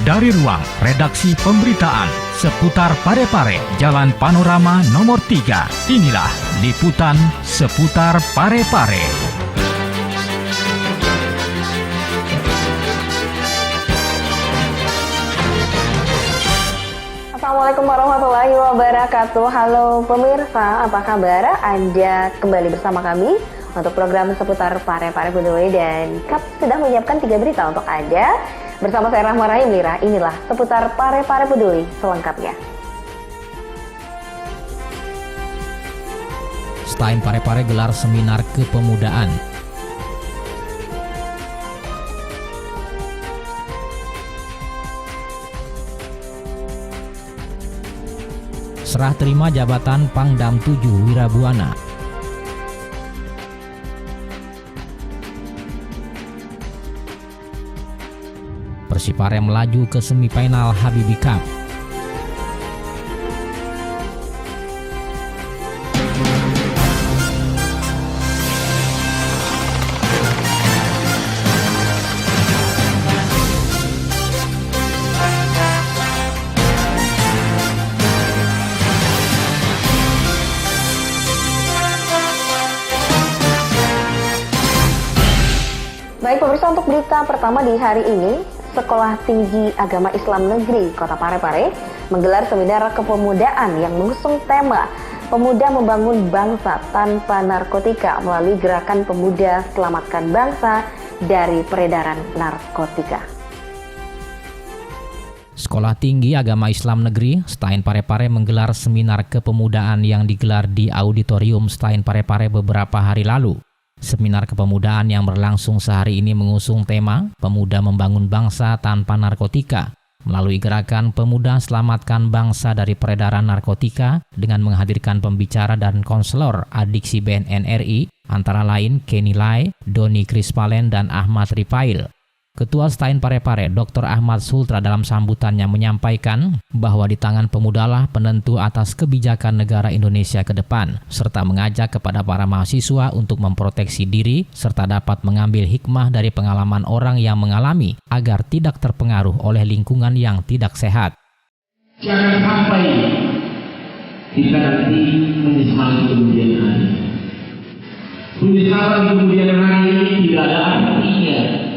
Dari ruang redaksi pemberitaan seputar Parepare, Jalan Panorama nomor 3, inilah liputan seputar Parepare. Assalamualaikum warahmatullahi wabarakatuh. Halo pemirsa, apa kabar? Anda kembali bersama kami untuk program seputar Parepare Budoi, dan KAP sudah menyiapkan 3 berita untuk Anda. Bersama saya Rahma Rahim Lira, inilah seputar Parepare Budoi selengkapnya. Stain Parepare gelar seminar kepemudaan. Serah terima jabatan Pangdam 7 Wirabuana. Persipare melaju ke semifinal Habibie Cup. Baik pemirsa, untuk berita pertama di hari ini, Sekolah Tinggi Agama Islam Negeri Kota Parepare menggelar seminar kepemudaan yang mengusung tema Pemuda Membangun Bangsa Tanpa Narkotika melalui gerakan Pemuda Selamatkan Bangsa dari Peredaran Narkotika. Sekolah Tinggi Agama Islam Negeri Stain Parepare menggelar seminar kepemudaan yang digelar di Auditorium Stain Parepare beberapa hari lalu. Seminar kepemudaan yang berlangsung sehari ini mengusung tema Pemuda Membangun Bangsa Tanpa Narkotika melalui gerakan Pemuda Selamatkan Bangsa dari Peredaran Narkotika dengan menghadirkan pembicara dan konselor adiksi BNN RI antara lain Kenny Lai, Doni Krispalen, dan Ahmad Rifail. Ketua Stain Parepare Dr. Ahmad Sultra dalam sambutannya menyampaikan bahwa di tangan pemudalah penentu atas kebijakan negara Indonesia ke depan, serta mengajak kepada para mahasiswa untuk memproteksi diri serta dapat mengambil hikmah dari pengalaman orang yang mengalami agar tidak terpengaruh oleh lingkungan yang tidak sehat. Jangan sampai kita nanti menyesali kemudian hari. Penyesalan kemudian hari ini tidak ada artinya.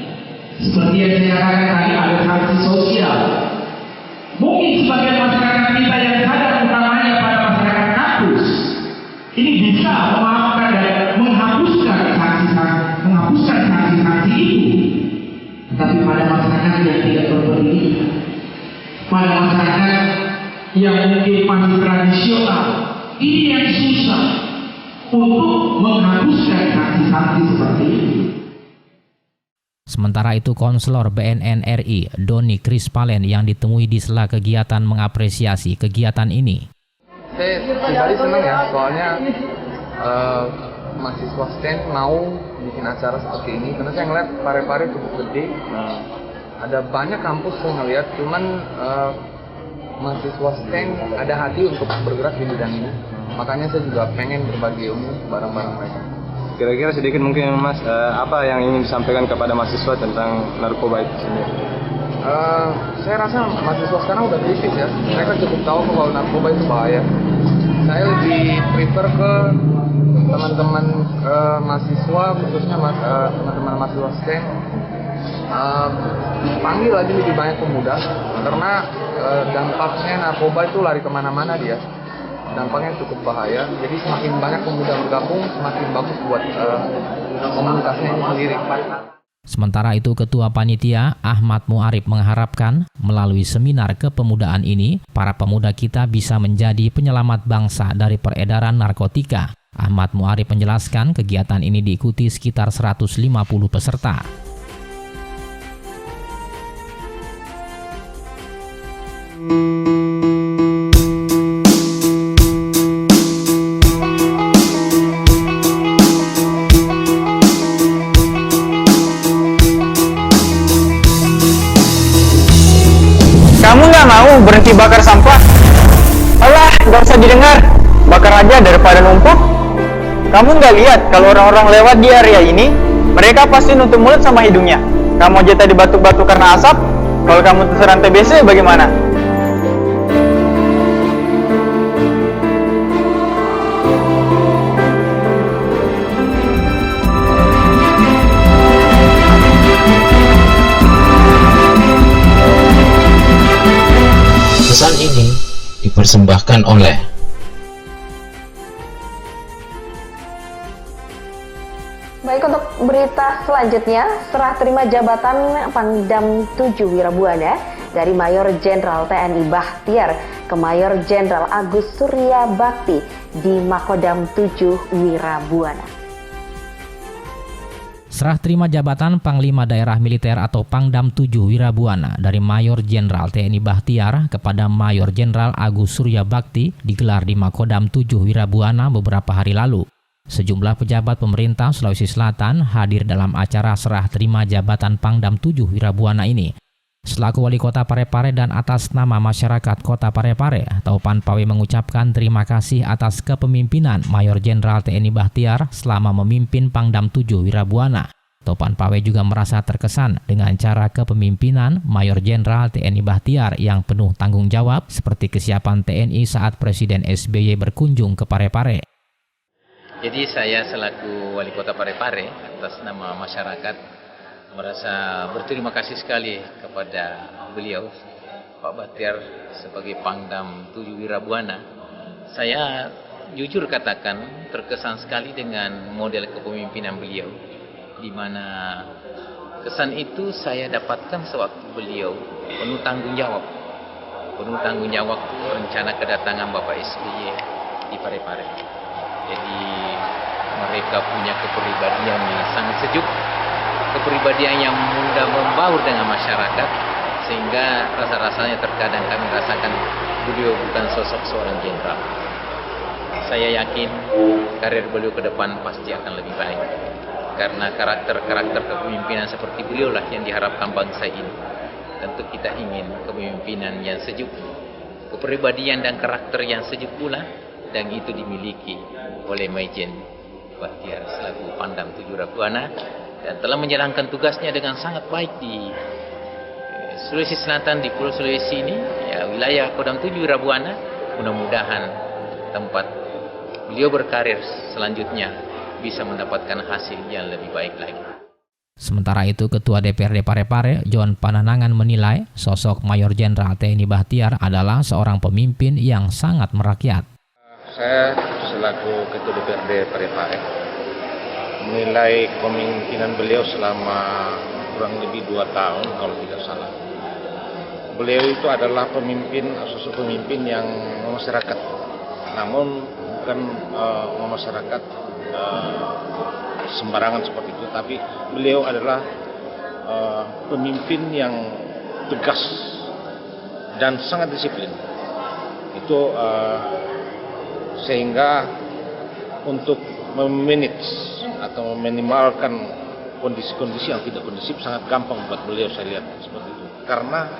Seperti yang saya katakan tadi, ada sanksi sosial. Mungkin sebagian masyarakat kita yang sadar, utamanya pada masyarakat kampus, ini bisa memaafkan dan menghapuskan sanksi-sanksi itu. Tapi pada masyarakat yang tidak berpendidikan, pada masyarakat yang mungkin masih tradisional, ini yang susah untuk menghapuskan sanksi-sanksi seperti itu. Sementara itu, konselor BNN RI Doni Krispalen yang ditemui di sela kegiatan mengapresiasi kegiatan ini. Saya pribadi senang ya, soalnya mahasiswa STEM mau bikin acara seperti ini. Karena saya ngeliat Parepare cukup gede, ada banyak kampus saya ngeliat, cuman mahasiswa STEM ada hati untuk bergerak di bidang ini. Makanya saya juga pengen berbagi ilmu bareng-bareng mereka. Kira-kira sedikit mungkin Mas, apa yang ingin disampaikan kepada mahasiswa tentang narkoba itu sendiri? Saya rasa mahasiswa sekarang udah kritis ya, mereka cukup tahu kalau narkoba itu bahaya. Saya lebih prefer ke teman-teman mahasiswa, khususnya teman-teman mahasiswa STEM, panggil lagi lebih banyak pemuda, karena dampaknya narkoba itu lari kemana-mana dia. Dampaknya cukup bahaya, jadi semakin banyak pemuda bergabung, semakin bagus buat komunitasnya ini sendiri. Sementara itu, Ketua Panitia Ahmad Muarif mengharapkan melalui seminar kepemudaan ini, para pemuda kita bisa menjadi penyelamat bangsa dari peredaran narkotika. Ahmad Muarif menjelaskan kegiatan ini diikuti sekitar 150 peserta. Kamu nggak mau berhenti bakar sampah? Alah, nggak usah didengar. Bakar aja daripada numpuk. Kamu nggak lihat kalau orang-orang lewat di area ini, mereka pasti nutup mulut sama hidungnya. Kamu aja tadi batuk-batuk karena asap, Kalau kamu terserang TBC bagaimana? Pesan ini dipersembahkan oleh Baik, untuk berita selanjutnya, serah terima jabatan Pangdam 7 Wirabuana dari Mayor Jenderal TNI Bahtiar ke Mayor Jenderal Agus Surya Bakti di Makodam 7 Wirabuana. Serah terima jabatan Panglima Daerah Militer atau Pangdam 7 Wirabuana dari Mayor Jenderal TNI Bahtiar kepada Mayor Jenderal Agus Surya Bakti digelar di Makodam 7 Wirabuana beberapa hari lalu. Sejumlah pejabat pemerintah Sulawesi Selatan hadir dalam acara serah terima jabatan Pangdam 7 Wirabuana ini. Selaku Wali Kota Parepare dan atas nama masyarakat Kota Parepare, Taupan Pawe mengucapkan terima kasih atas kepemimpinan Mayor Jenderal TNI Bahtiar selama memimpin Pangdam 7 Wirabuana. Taupan Pawe juga merasa terkesan dengan cara kepemimpinan Mayor Jenderal TNI Bahtiar yang penuh tanggung jawab seperti kesiapan TNI saat Presiden SBY berkunjung ke Parepare. Jadi saya selaku Wali Kota Parepare atas nama masyarakat merasa berterima kasih sekali kepada beliau Pak Bahtiar sebagai Pangdam 7 Wirabuana. Saya jujur katakan terkesan sekali dengan model kepemimpinan beliau, di mana kesan itu saya dapatkan sewaktu beliau penuh tanggung jawab rencana kedatangan Bapak SBY di Parepare. Jadi mereka punya kepribadian yang sangat sejuk, kepribadian yang mudah membaur dengan masyarakat, sehingga rasa-rasanya terkadang kami rasakan beliau bukan sosok seorang jenderal. Saya yakin karir beliau ke depan pasti akan lebih baik, karena karakter-karakter kepemimpinan seperti beliau lah yang diharapkan bangsa ini. Tentu kita ingin kepemimpinan yang sejuk, kepribadian dan karakter yang sejuk pula, dan itu dimiliki oleh Majen Bahtiar selaku Pangdam 7 Wirabuana, dan telah menjalankan tugasnya dengan sangat baik di Sulawesi Selatan, di Pulau Sulawesi ini, ya, wilayah Kodam 7 Wirabuana. Mudah-mudahan tempat beliau berkarir selanjutnya bisa mendapatkan hasil yang lebih baik lagi. Sementara itu, Ketua DPRD Parepare, John Pananangan menilai sosok Mayor Jenderal TNI Bahtiar adalah seorang pemimpin yang sangat merakyat. Saya selaku Ketua DPRD Parepare menilai kepemimpinan beliau selama kurang lebih 2 tahun kalau tidak salah. Beliau itu adalah sosok pemimpin yang masyarakat, namun bukan masyarakat sembarangan seperti itu, tapi beliau adalah pemimpin yang tegas dan sangat disiplin. Itu sehingga untuk memanage atau meminimalkan kondisi-kondisi yang tidak kondusif sangat gampang buat beliau, saya lihat seperti itu, karena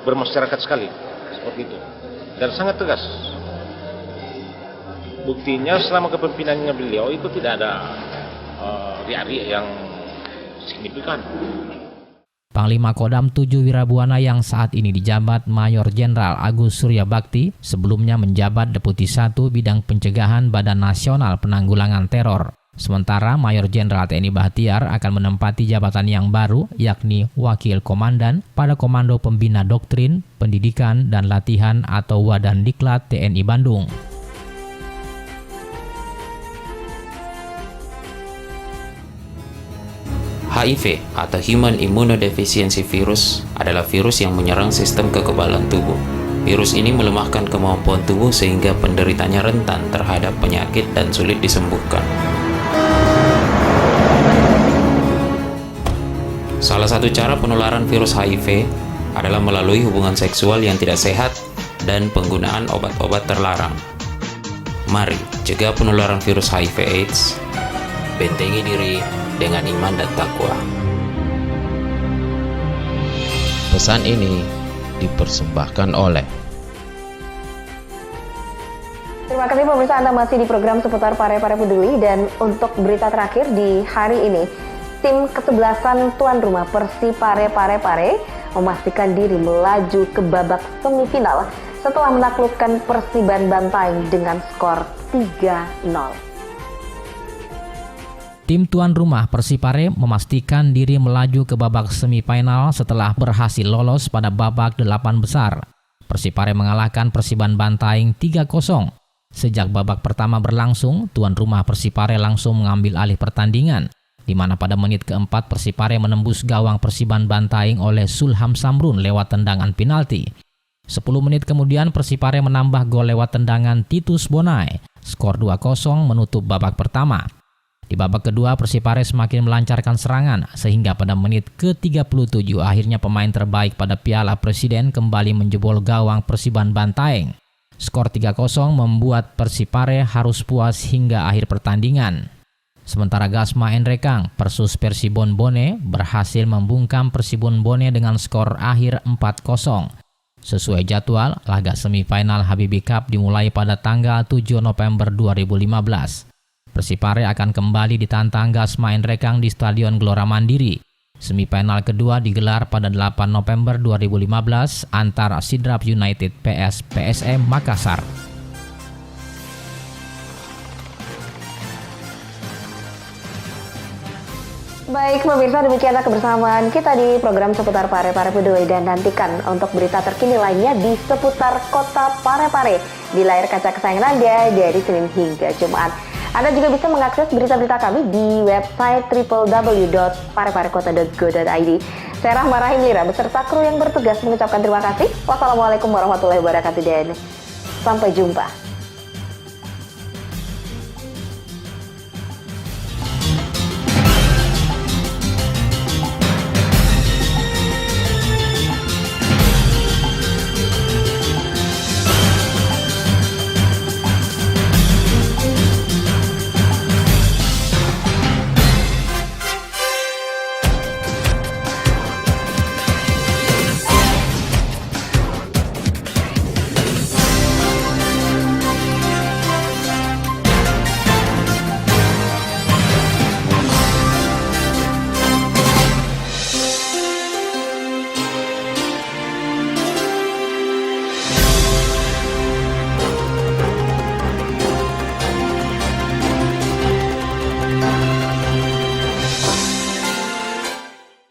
bermasyarakat sekali seperti itu dan sangat tegas. Buktinya selama kepemimpinannya beliau itu tidak ada riak-riak yang signifikan. Panglima Kodam 7 Wirabuana yang saat ini dijabat Mayor Jenderal Agus Surya Bakti sebelumnya menjabat Deputi 1 Bidang Pencegahan Badan Nasional Penanggulangan Teror. Sementara Mayor Jenderal TNI Bahtiar akan menempati jabatan yang baru, yakni Wakil Komandan pada Komando Pembina Doktrin, Pendidikan dan Latihan atau Wadandiklat TNI Bandung. HIV atau Human Immunodeficiency Virus adalah virus yang menyerang sistem kekebalan tubuh. Virus ini melemahkan kemampuan tubuh sehingga penderitanya rentan terhadap penyakit dan sulit disembuhkan. Salah satu cara penularan virus HIV adalah melalui hubungan seksual yang tidak sehat dan penggunaan obat-obat terlarang. Mari cegah penularan virus HIV/AIDS, bentengi diri dengan iman dan takwa. Pesan ini dipersembahkan oleh Terima kasih pemirsa, Anda masih di program seputar Parepare Peduli, dan untuk berita terakhir di hari ini, tim kesebelasan tuan rumah Persipare Parepare memastikan diri melaju ke babak semifinal setelah menaklukkan Persiban Bantaeng dengan skor 3-0. Tim tuan rumah Persipare memastikan diri melaju ke babak semifinal setelah berhasil lolos pada babak 8 besar. Persipare mengalahkan Persiban Bantaeng 3-0. Sejak babak pertama berlangsung, tuan rumah Persipare langsung mengambil alih pertandingan, di mana pada menit keempat Persipare menembus gawang Persiban Bantaeng oleh Sulham Samrun lewat tendangan penalti. 10 menit kemudian Persipare menambah gol lewat tendangan Titus Bonai. Skor 2-0 menutup babak pertama. Di babak kedua Persipare semakin melancarkan serangan sehingga pada menit ke-37 akhirnya pemain terbaik pada Piala Presiden kembali menjebol gawang Persiban Bantaeng. Skor 3-0 membuat Persipare harus puas hingga akhir pertandingan. Sementara Gasma Enrekang Persus Persibon Bone berhasil membungkam Persibon Bone dengan skor akhir 4-0. Sesuai jadwal, laga semifinal Habibie Cup dimulai pada tanggal 7 November 2015. Persipare akan kembali ditantang Gasma Enrekang di Stadion Gelora Mandiri. Semifinal kedua digelar pada 8 November 2015 antara Sidrap United PS PSM Makassar. Baik pemirsa, demikianlah kebersamaan kita di program seputar Parepare Peduli, dan nantikan untuk berita terkini lainnya di seputar kota Parepare di layar kaca kesayangan Anda dari Senin hingga Jumat. Anda juga bisa mengakses berita-berita kami di website www.pareparekota.go.id. Saya Rahma Rahim Lira beserta kru yang bertugas mengucapkan terima kasih. Wassalamualaikum warahmatullahi wabarakatuh dan sampai jumpa.